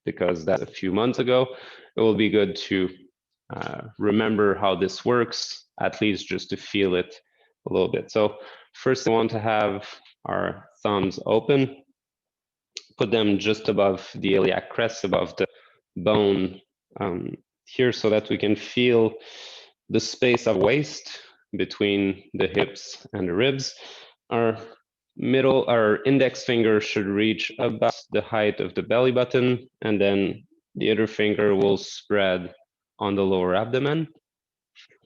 because that's a few months ago. It will be good to remember how this works, at least just to feel it a little bit. So first, we want to have our thumbs open, put them just above the iliac crest, above the bone here, so that we can feel the space of waist between the hips and the ribs. Our index finger should reach about the height of the belly button, and then the other finger will spread on the lower abdomen,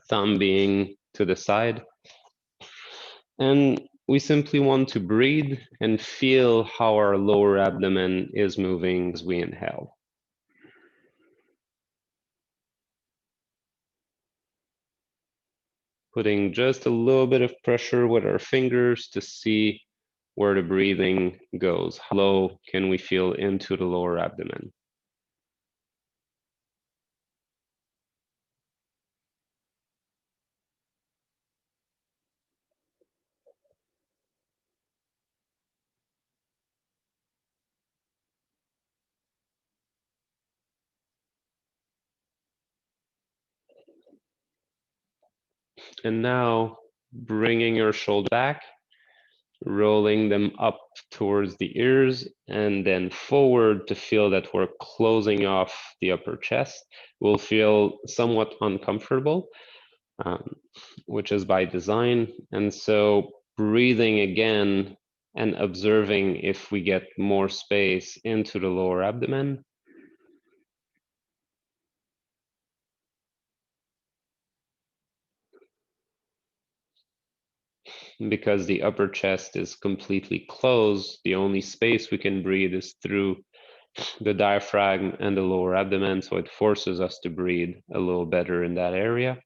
thumb being to the side. And we simply want to breathe and feel how our lower abdomen is moving as we inhale. Putting just a little bit of pressure with our fingers to see where the breathing goes. How low can we feel into the lower abdomen? And now bringing your shoulder back, rolling them up towards the ears, and then forward to feel that we're closing off the upper chest. We'll feel somewhat uncomfortable, which is by design. And so breathing again and observing if we get more space into the lower abdomen. Because the upper chest is completely closed, the only space we can breathe is through the diaphragm and the lower abdomen, so it forces us to breathe a little better in that area.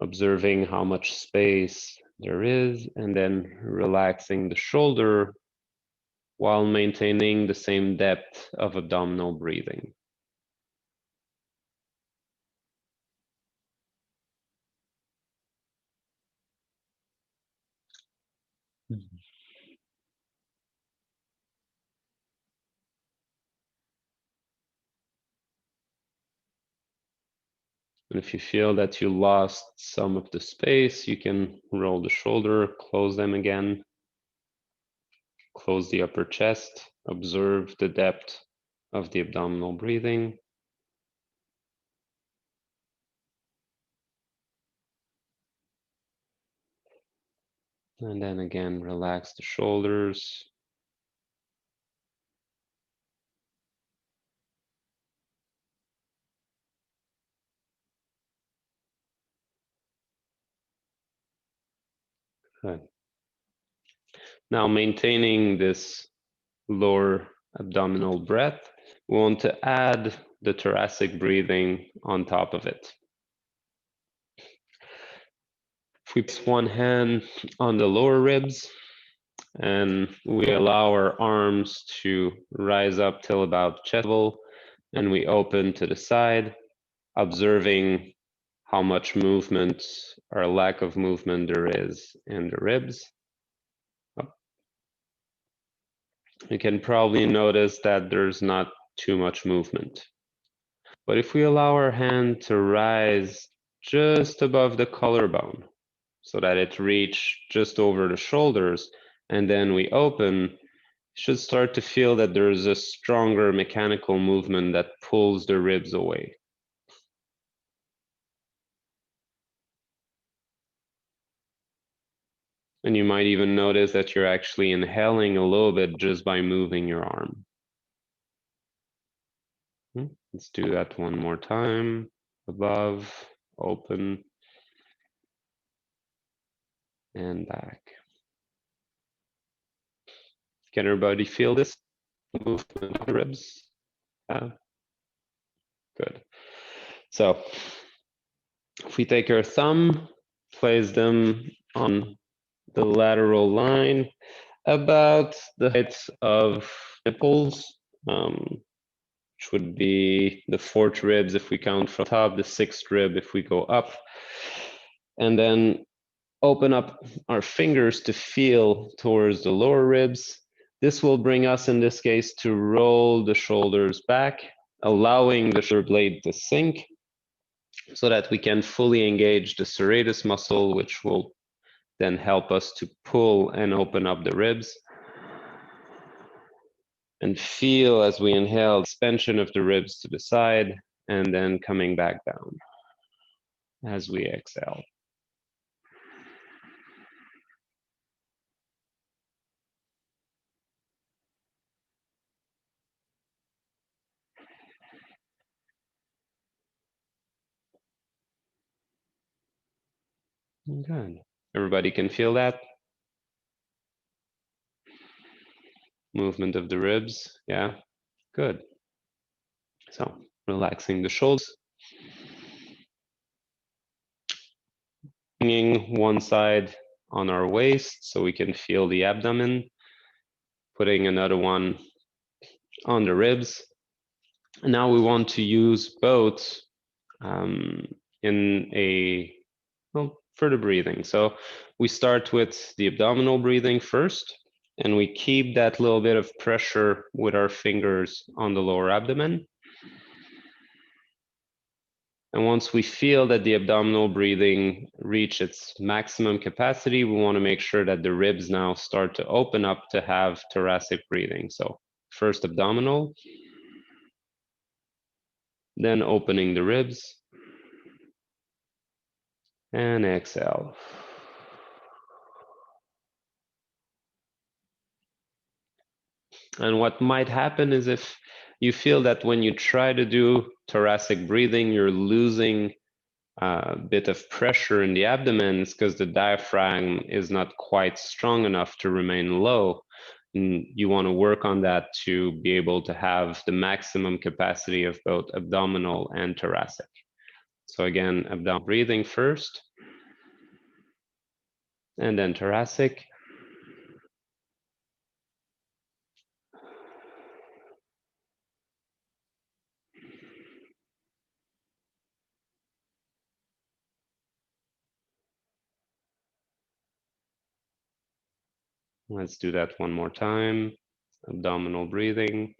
Observing how much space there is, and then relaxing the shoulder while maintaining the same depth of abdominal breathing. And if you feel that you lost some of the space, you can roll the shoulder, close them again, close the upper chest, observe the depth of the abdominal breathing. And then again, relax the shoulders. Good. Now, maintaining this lower abdominal breath, we want to add the thoracic breathing on top of it. If we place one hand on the lower ribs and we allow our arms to rise up till about chest level, and we open to the side, observing how much movement or lack of movement there is in the ribs. You can probably notice that there's not too much movement. But if we allow our hand to rise just above the collarbone so that it reaches just over the shoulders, and then we open, you should start to feel that there's a stronger mechanical movement that pulls the ribs away. And you might even notice that you're actually inhaling a little bit just by moving your arm. Let's do that one more time. Above, open, and back. Can everybody feel this movement of the ribs? Good. So if we take our thumb, place them on the lateral line, about the height of nipples, which would be the fourth ribs if we count from top, the sixth rib if we go up, and then open up our fingers to feel towards the lower ribs, This will bring us, in this case, to roll the shoulders back, allowing the shoulder blade to sink so that we can fully engage the serratus muscle, which will then help us to pull and open up the ribs. And feel as we inhale, expansion of the ribs to the side, and then coming back down as we exhale. Good. Everybody can feel that movement of the ribs. Yeah, good. So relaxing the shoulders, bringing one side on our waist so we can feel the abdomen, putting another one on the ribs. And now we want to use both in a, well, for the breathing. So we start with the abdominal breathing first, and we keep that little bit of pressure with our fingers on the lower abdomen. And once we feel that the abdominal breathing reach its maximum capacity, we want to make sure that the ribs now start to open up to have thoracic breathing. So first abdominal, then opening the ribs, and exhale. And what might happen is if you feel that when you try to do thoracic breathing, you're losing a bit of pressure in the abdomen, it's because the diaphragm is not quite strong enough to remain low. And you want to work on that to be able to have the maximum capacity of both abdominal and thoracic. So again, abdominal breathing first, and then thoracic. Let's do that one more time. Abdominal breathing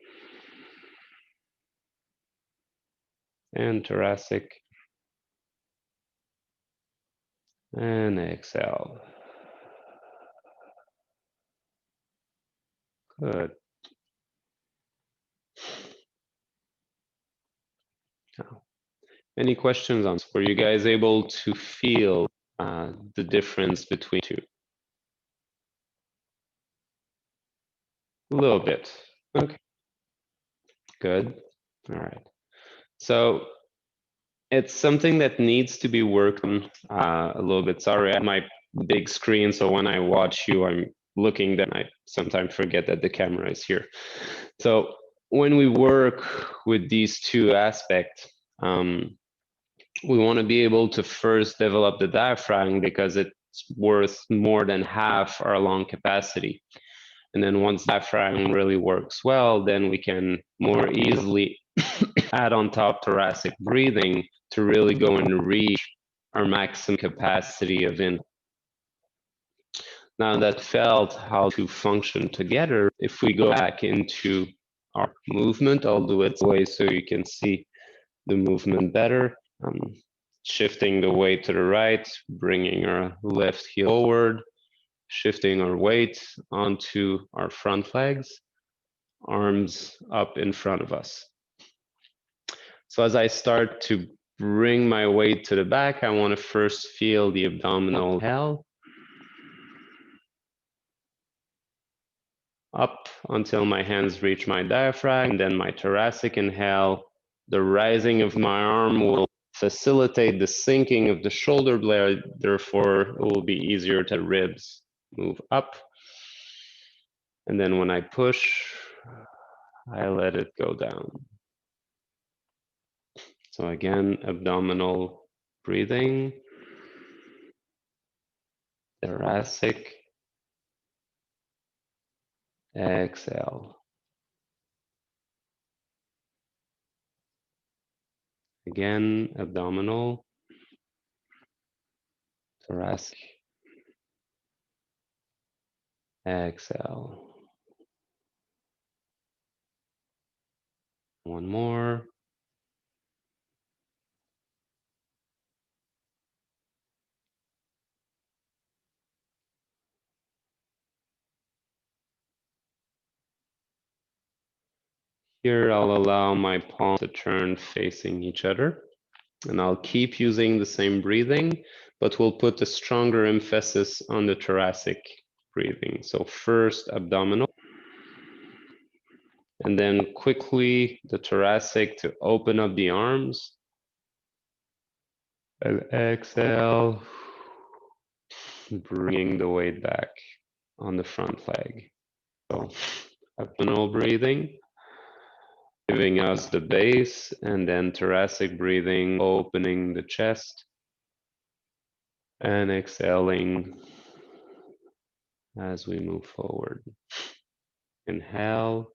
and thoracic, and exhale. Good. Any questions on this? Were you guys able to feel the difference between two? A little bit. Okay. Good. All right. So it's something that needs to be worked on a little bit. Sorry, I have my big screen, so when I watch you, I'm looking, then I sometimes forget that the camera is here. So when we work with these two aspects, we want to be able to first develop the diaphragm because it's worth more than half our lung capacity. And then once diaphragm really works well, then we can more easily add on top thoracic breathing to really go and reach our maximum capacity of in. Now that felt how to function together, if we go back into our movement, I'll do it away so you can see the movement better. Shifting the weight to the right, bringing our left heel forward, shifting our weight onto our front legs, arms up in front of us. So as I start to bring my weight to the back, I want to first feel the abdominal inhale, up until my hands reach my diaphragm, and then my thoracic inhale. The rising of my arm will facilitate the sinking of the shoulder blade, therefore it will be easier to ribs move up. And then when I push, I let it go down. So again, abdominal breathing, thoracic, exhale. Again, abdominal, thoracic, exhale. One more. Here, I'll allow my palms to turn facing each other, and I'll keep using the same breathing, but we'll put a stronger emphasis on the thoracic breathing. So first, abdominal, and then quickly the thoracic to open up the arms. And exhale, bringing the weight back on the front leg. So abdominal breathing, giving us the base, and then thoracic breathing, opening the chest, and exhaling as we move forward. Inhale.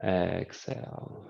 Exhale.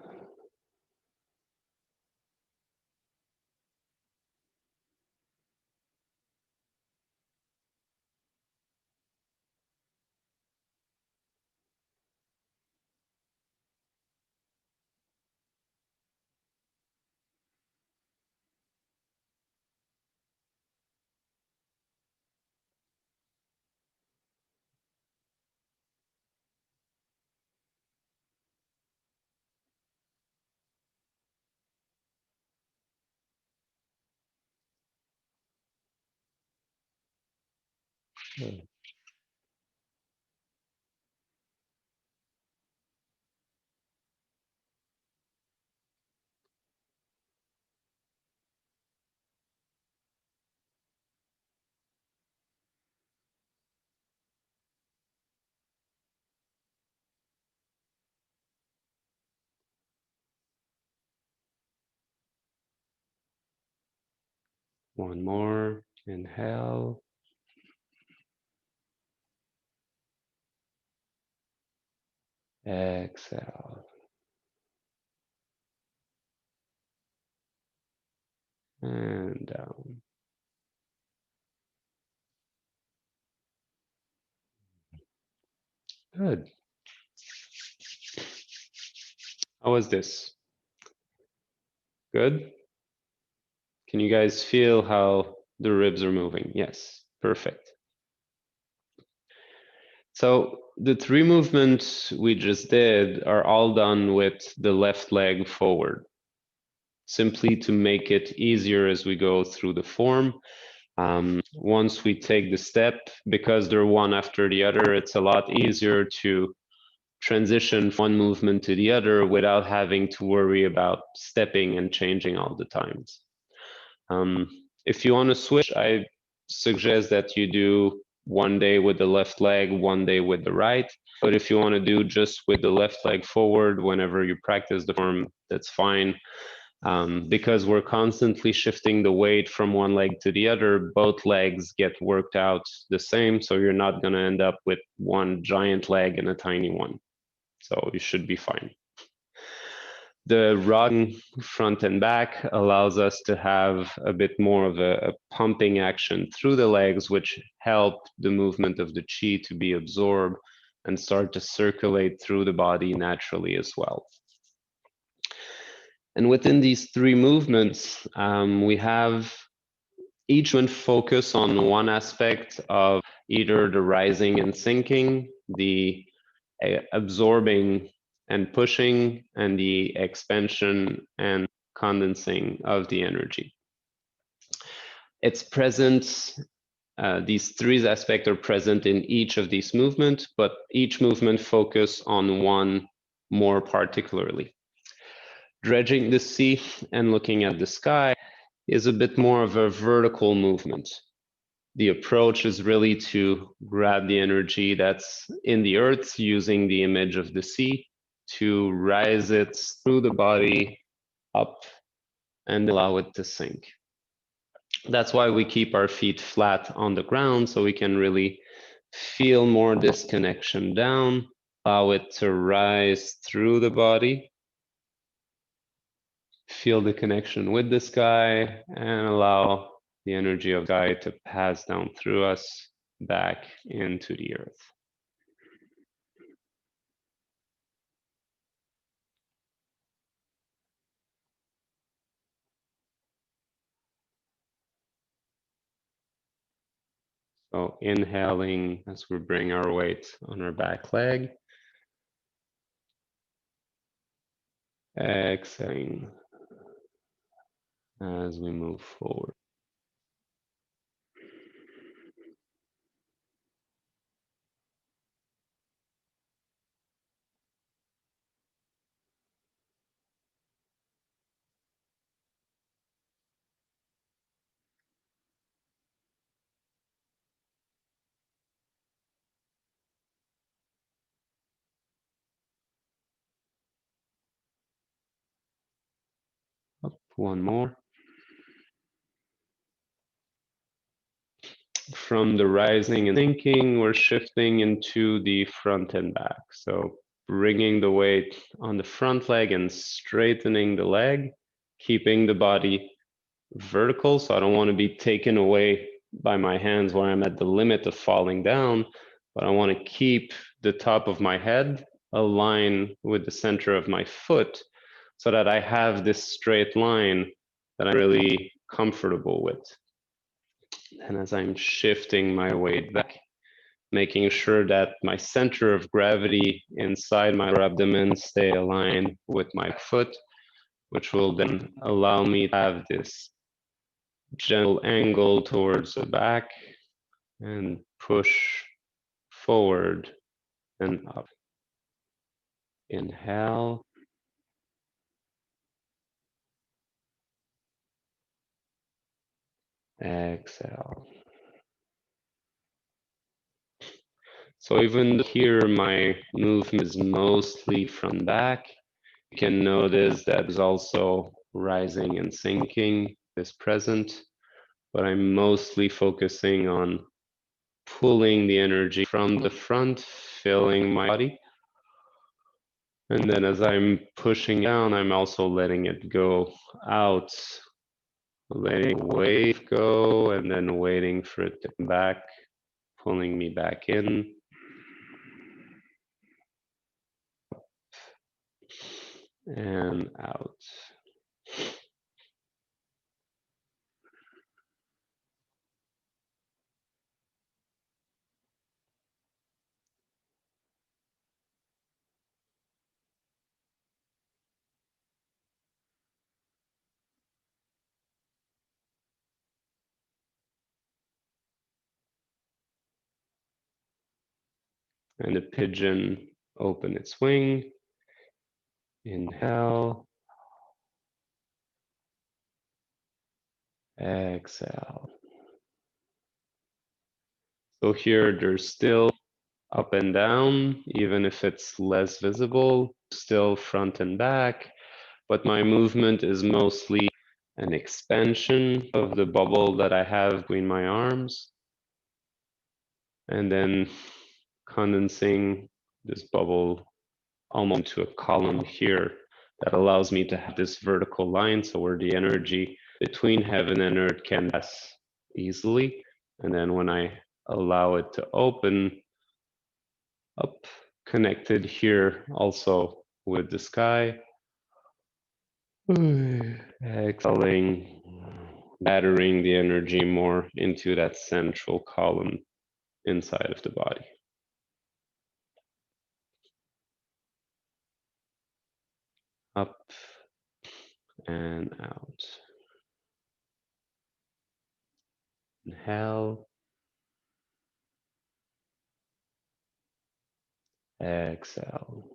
One more. Inhale. Exhale. And down. Good. How was this? Good? Can you guys feel how the ribs are moving? Yes. Perfect. So the three movements we just did are all done with the left leg forward, simply to make it easier as we go through the form. Once we take the step, because they're one after the other, it's a lot easier to transition from one movement to the other without having to worry about stepping and changing all the times. If you want to switch, I suggest that you do one day with the left leg, one day with the right. But if you want to do just with the left leg forward whenever you practice the form, that's fine. Because we're constantly shifting the weight from one leg to the other, both legs get worked out the same, so you're not going to end up with one giant leg and a tiny one. So you should be fine. The rocking front and back allows us to have a bit more of a pumping action through the legs, which help the movement of the qi to be absorbed and start to circulate through the body naturally as well. And within these three movements, we have each one focus on one aspect of either the rising and sinking, the absorbing and pushing, and the expansion and condensing of the energy. It's present, these three aspects are present in each of these movements, but each movement focus on one more particularly. Dredging the sea and looking at the sky is a bit more of a vertical movement. The approach is really to grab the energy that's in the earth using the image of the sea to rise it through the body up and allow it to sink. That's why we keep our feet flat on the ground, so we can really feel more this connection down, allow it to rise through the body, feel the connection with the sky, and allow the energy of the sky to pass down through us back into the earth. So inhaling as we bring our weight on our back leg. Exhaling as we move forward. Up, one more. From the rising and sinking, we're shifting into the front and back. So bringing the weight on the front leg and straightening the leg, keeping the body vertical. So I don't want to be taken away by my hands where I'm at the limit of falling down, but I want to keep the top of my head aligned with the center of my foot so that I have this straight line that I'm really comfortable with. And as I'm shifting my weight back, making sure that my center of gravity inside my abdomen stay aligned with my foot, which will then allow me to have this gentle angle towards the back and push forward and up. Inhale. Exhale. So even here, my movement is mostly from back. You can notice that there's also rising and sinking is present, but I'm mostly focusing on pulling the energy from the front, filling my body. And then as I'm pushing down, I'm also letting it go out, letting wave go, and then waiting for it to come back, pulling me back in. And out. And the pigeon open its wing. Inhale. Exhale. So here there's still up and down, even if it's less visible, still front and back, but my movement is mostly an expansion of the bubble that I have between my arms, and then condensing this bubble almost into a column here that allows me to have this vertical line, so where the energy between heaven and earth can pass easily. And then when I allow it to open up, connected here also with the sky, exhaling, gathering the energy more into that central column inside of the body. Up and out. Inhale. Exhale.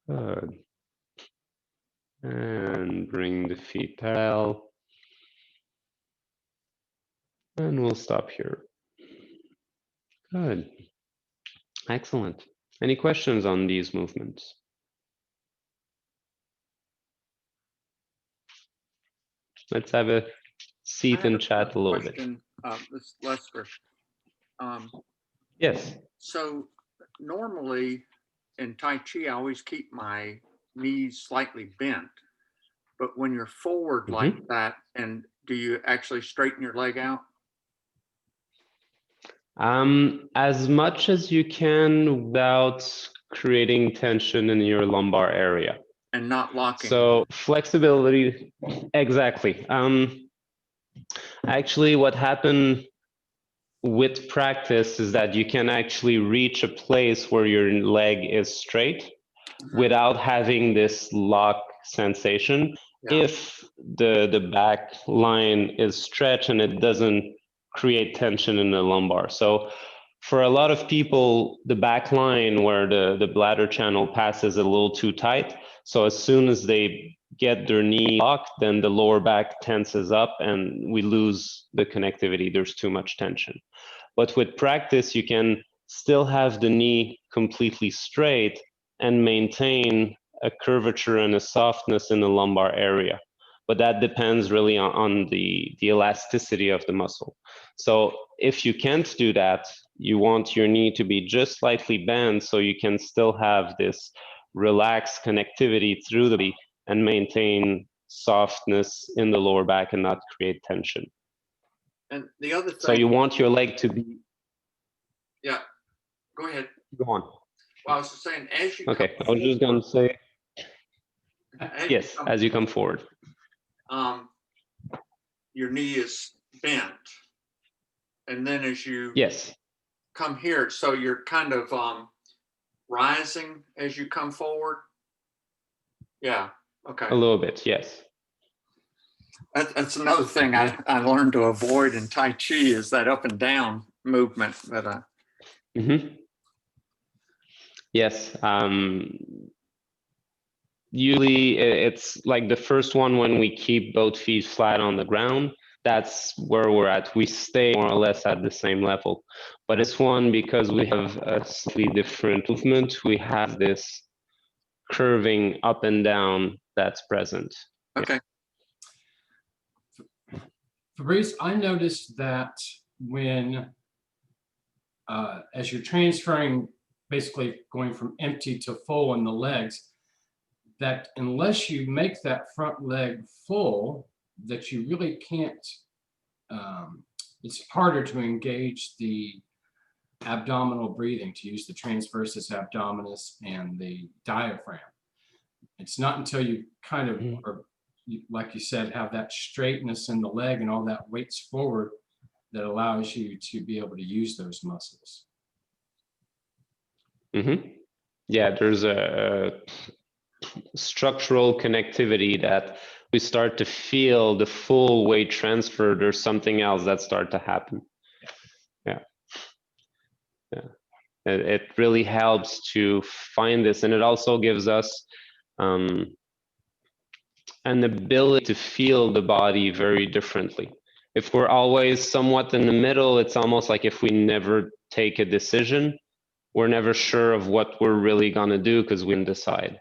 Good. And bring the feet parallel. And we'll stop here. Good. Excellent. Any questions on these movements? Let's have a seat and chat a little bit. This Lester. Yes. So normally in Tai Chi, I always keep my knees slightly bent. But when you're forward like that, and do you actually straighten your leg out? As much as you can without creating tension in your lumbar area. And not locking. So flexibility, exactly. Actually, what happened with practice is that you can actually reach a place where your leg is straight without having this lock sensation if the back line is stretched and it doesn't create tension in the lumbar. So for a lot of people, the back line where the bladder channel passes a little too tight. So as soon as they get their knee locked, then the lower back tenses up and we lose the connectivity. There's too much tension. But with practice, you can still have the knee completely straight and maintain a curvature and a softness in the lumbar area. But that depends really on the elasticity of the muscle. So if you can't do that, you want your knee to be just slightly bent so you can still have this relaxed connectivity through the body and maintain softness in the lower back and not create tension. And the other thing. So you want your leg to be. Yeah, go ahead. Go on. Well, I was just saying, as you. Okay, I was just going to say. Yes, as you come forward. Your knee is bent. And then as you. Yes. Come here, so you're kind of rising as you come forward. Yeah. Okay. A little bit, yes. That's another thing I learned to avoid in Tai Chi is that up and down movement that Yes. Usually it's like the first one when we keep both feet flat on the ground. That's where we're at. We stay more or less at the same level. But this one, because we have a slightly different movement, we have this curving up and down that's present. Okay. Fabrice, I noticed that when, as you're transferring, basically going from empty to full in the legs, that unless you make that front leg full, that you really can't, it's harder to engage the abdominal breathing, to use the transversus abdominis and the diaphragm. It's not until you kind of, or like you said, have that straightness in the leg and all that weights forward that allows you to be able to use those muscles. Yeah, there's a structural connectivity that we start to feel the full weight transfer. There's something else that start to happen. Yeah. It really helps to find this, and it also gives us an ability to feel the body very differently. If we're always somewhat in the middle, it's almost like if we never take a decision, we're never sure of what we're really gonna do because we didn't decide.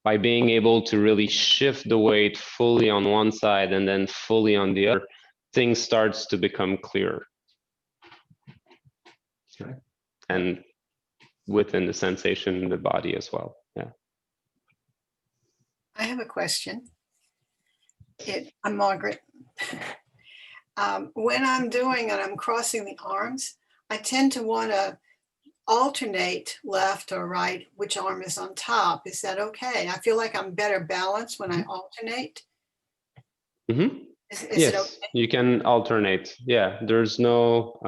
By being able to really shift the weight fully on one side and then fully on the other, things starts to become clearer. Okay. And within the sensation in the body as well. Yeah. I have a question. I'm Margaret. When I'm doing and I'm crossing the arms, I tend to want to alternate left or right, which arm is on top. Is that okay? I feel like I'm better balanced when I alternate. Is yes, it okay? you can alternate. Yeah, there's no,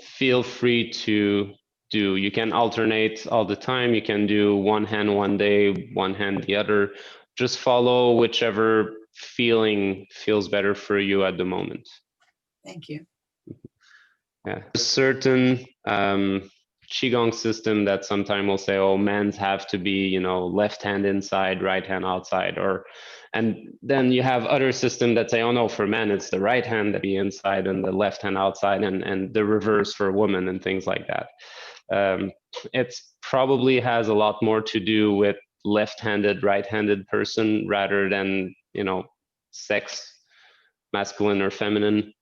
feel free to do. You can alternate all the time. You can do one hand one day, one hand the other. Just follow whichever feeling feels better for you at the moment. Thank you. Yeah, a certain Qigong system that sometimes will say, oh, men's have to be, you know, left hand inside, right hand outside, and then you have other systems that say, oh no, for men it's the right hand that be inside and the left hand outside, and the reverse for women and things like that. It's probably has a lot more to do with left-handed, right-handed person rather than, you know, sex, masculine or feminine.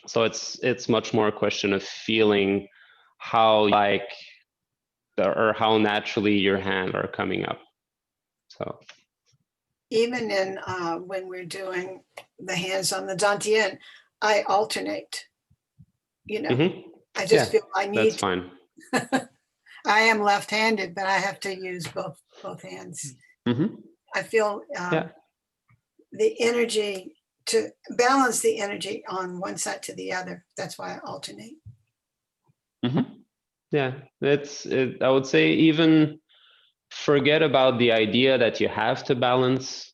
So it's much more a question of feeling how like or how naturally your hands are coming up. So even in when we're doing the hands on the dantian, I alternate. You know, Mhm. I just Yeah, feel I that's need. fine. I am left-handed, but I have to use both hands. Mhm. I feel Yeah. the energy to balance the energy on one side to the other. That's why I alternate. Yeah, I would say even forget about the idea that you have to balance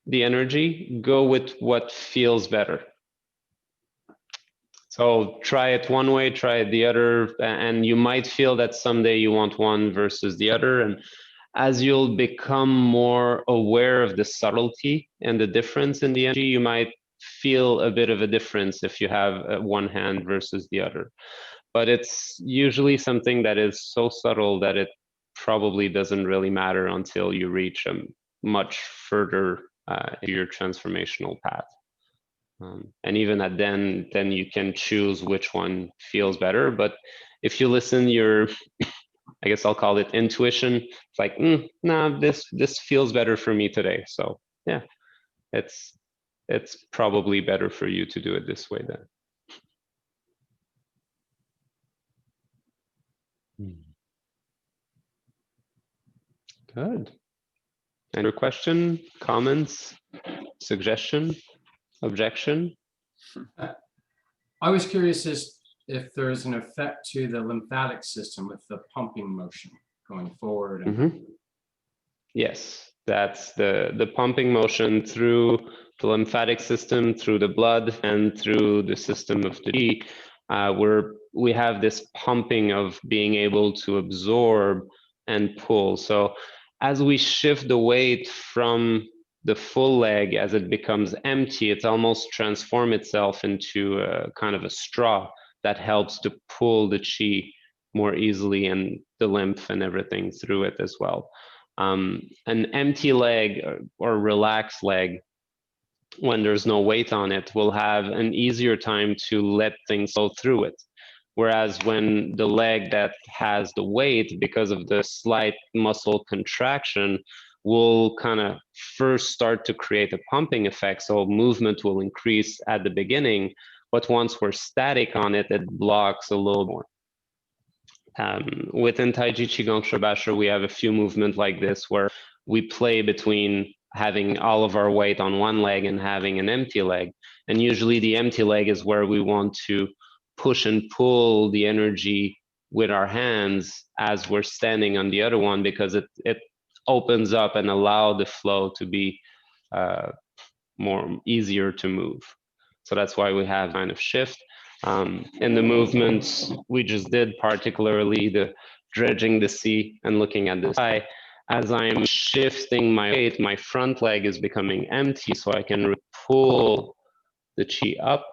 the energy. Go with what feels better. So try it one way, try it the other, and you might feel that someday you want one versus the other. And as you'll become more aware of the subtlety and the difference in the energy, you might feel a bit of a difference if you have one hand versus the other. But it's usually something that is so subtle that it probably doesn't really matter until you reach a much further into your transformational path. And even at then you can choose which one feels better. But if you listen your, I guess I'll call it intuition, it's like, nah, this feels better for me today. So yeah, it's probably better for you to do it this way then. Good. Any question, comments, suggestion, objection? I was curious as if there's an effect to the lymphatic system with the pumping motion going forward. And Yes, that's the pumping motion through the lymphatic system, through the blood, and through the system of the Qi, where we have this pumping of being able to absorb and pull. So as we shift the weight from the full leg, as it becomes empty, it's almost transform itself into a kind of a straw that helps to pull the Qi more easily and the lymph and everything through it as well. An empty leg or relaxed leg, when there's no weight on it, will have an easier time to let things flow through it. Whereas when the leg that has the weight, because of the slight muscle contraction, will kind of first start to create a pumping effect. So movement will increase at the beginning, but once we're static on it, it blocks a little more. Within Taiji, Qigong, Shibashi, we have a few movements like this where we play between having all of our weight on one leg and having an empty leg. And usually the empty leg is where we want to push and pull the energy with our hands as we're standing on the other one, because it opens up and allow the flow to be more easier to move. So that's why we have kind of shift. In the movements we just did, particularly the dredging the sea and looking at the sky, as I'm shifting my weight, my front leg is becoming empty, so I can pull the Qi up.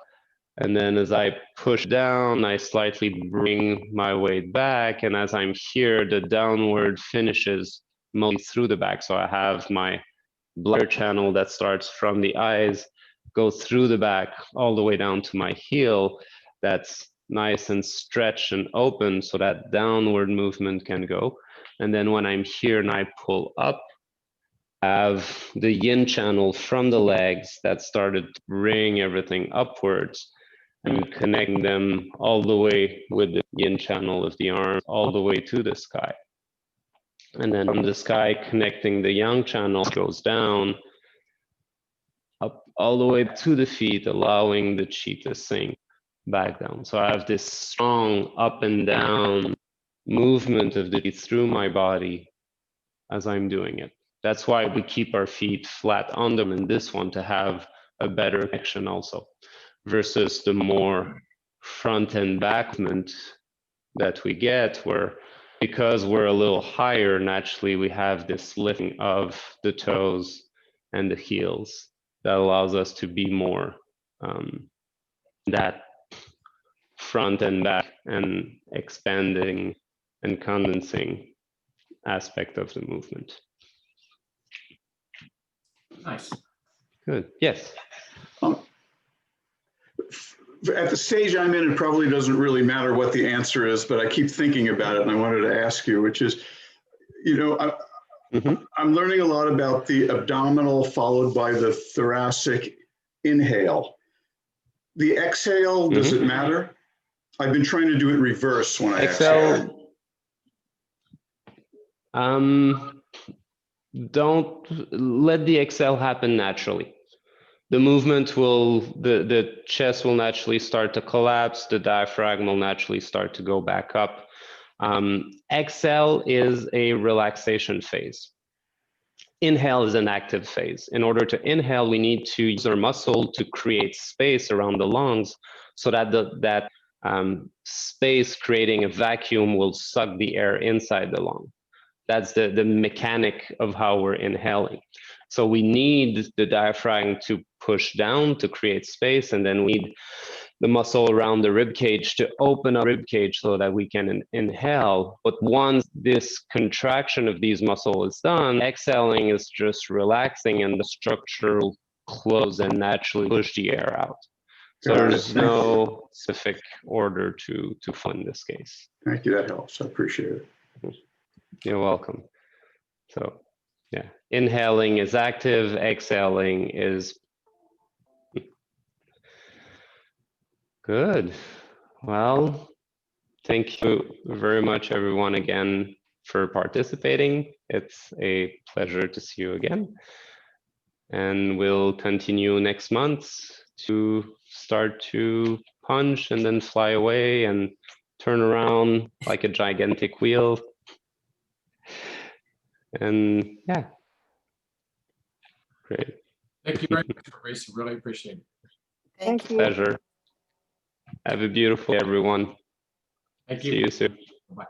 And then as I push down, I slightly bring my weight back. And as I'm here, the downward finishes mostly through the back. So I have my bladder channel that starts from the eyes, goes through the back all the way down to my heel. That's nice and stretched and open so that downward movement can go. And then when I'm here and I pull up, I have the yin channel from the legs that started to bring everything upwards and connecting them all the way with the yin channel of the arm all the way to the sky. And then from the sky, connecting the yang channel goes down, up all the way to the feet, allowing the Qi to sink back down. So I have this strong up and down movement of the Qi through my body as I'm doing it. That's why we keep our feet flat on them in this one, to have a better connection also, versus the more front and back movement that we get, where because we're a little higher, naturally we have this lifting of the toes and the heels that allows us to be more that front and back and expanding and condensing aspect of the movement. nice. Good. Yes. At the stage I'm in, it probably doesn't really matter what the answer is, but I keep thinking about it and I wanted to ask you, which is, you know, I'm learning a lot about the abdominal followed by the thoracic inhale. The exhale, does it matter? I've been trying to do it reverse when I exhale. Don't let the exhale happen naturally. The movement will, the chest will naturally start to collapse. The diaphragm will naturally start to go back up. Exhale is a relaxation phase. Inhale is an active phase. In order to inhale, we need to use our muscle to create space around the lungs so that that space creating a vacuum will suck the air inside the lung. That's the mechanic of how we're inhaling. So we need the diaphragm to push down to create space, and then we need the muscle around the rib cage to open up rib cage so that we can inhale. But once this contraction of these muscles is done, exhaling is just relaxing, and the structure will close and naturally push the air out. So there's no specific order to fund this case. Thank you, that helps. I appreciate it. You're welcome. So yeah, inhaling is active, exhaling is good. Well, thank you very much, everyone, again for participating. It's a pleasure to see you again. And we'll continue next month to start to punch and then fly away and turn around like a gigantic wheel. And yeah, great. Thank you very much, Fabrice. Really appreciate it. Thank you. Pleasure. Have a beautiful day, everyone. Thank you. See you soon. Bye.